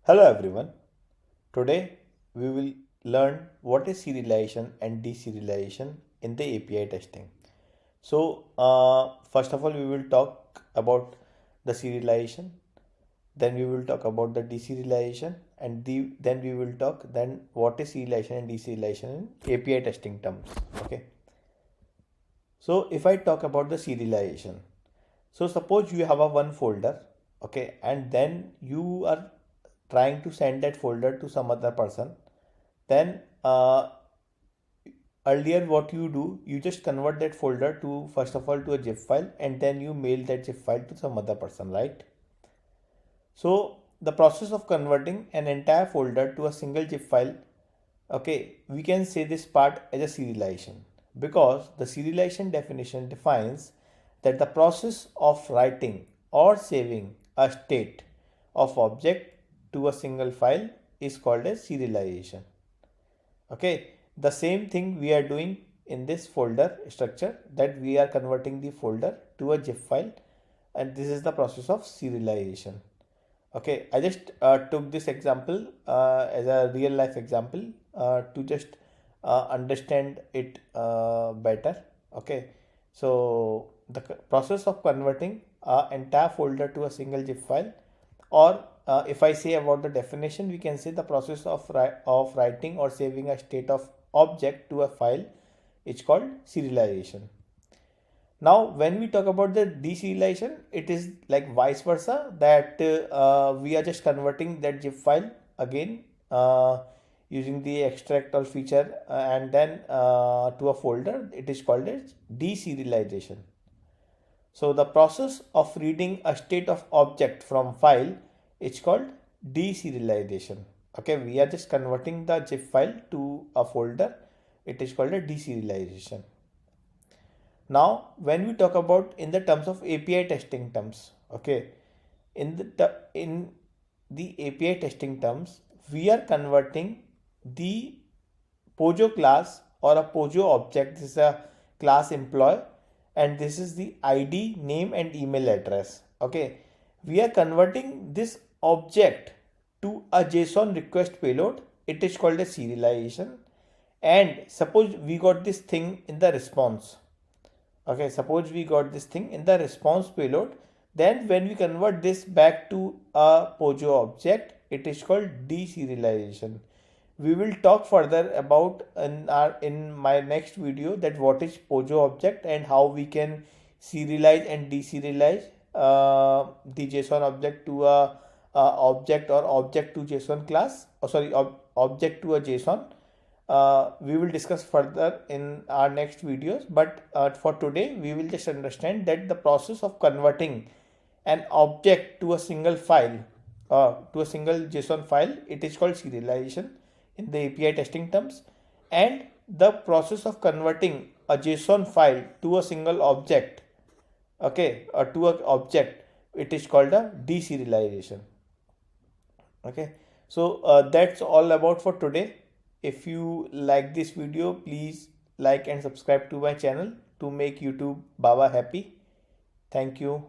Hello everyone. Today we will learn what is serialization and deserialization in the API testing. First of all, we will talk about the serialization, then we will talk about the deserialization, and then we will talk then what is serialization and deserialization in API testing terms. Okay. So if I talk about the serialization, so suppose you have a one folder, okay, and then you are trying to send that folder to some other person. Then earlier what you do, you just convert that folder to first of all to a zip file, and then you mail that zip file to some other person, right? So the process of converting an entire folder to a single zip file, okay, we can say this part as a serialization, because the serialization definition defines that the process of writing or saving a state of object to a single file is called as serialization. Okay, the same thing we are doing in this folder structure, that we are converting the folder to a zip file, and this is the process of serialization. Okay, I just took this example as a real life example to just understand it better. Okay, so the process of converting an entire folder to a single zip file, or if I say about the definition, we can say the process of writing or saving a state of object to a file is called serialization. Now, when we talk about the deserialization, it is like vice versa, that we are just converting that zip file again using the extract all feature and then to a folder. It is called as deserialization. So the process of reading a state of object from file is called deserialization. Okay, we are just converting the zip file to a folder. It is called a deserialization. Now, when we talk about in the terms of API testing terms, okay, in the API testing terms, we are converting the pojo class or a pojo object. This is a class employee, and this is the ID, name, and email address. Okay, we are converting this object to a JSON request payload. It is called a serialization. And suppose we got this thing in the response. Okay, suppose we got this thing in the response payload. Then when we convert this back to a pojo object, it is called deserialization. We will talk further about in my next video that what is pojo object and how we can serialize and deserialize the JSON object to a object, or object to JSON class, or sorry, object to a JSON. We will discuss further in our next videos, but for today we will just understand that the process of converting an object to a single file, to a single JSON file, it is called serialization in the API testing terms, and the process of converting a JSON file to a single object, okay, or to an object, it is called a deserialization. Okay, so that's all about for today. If you like this video, please like and subscribe to my channel to make YouTube Baba happy. Thank you.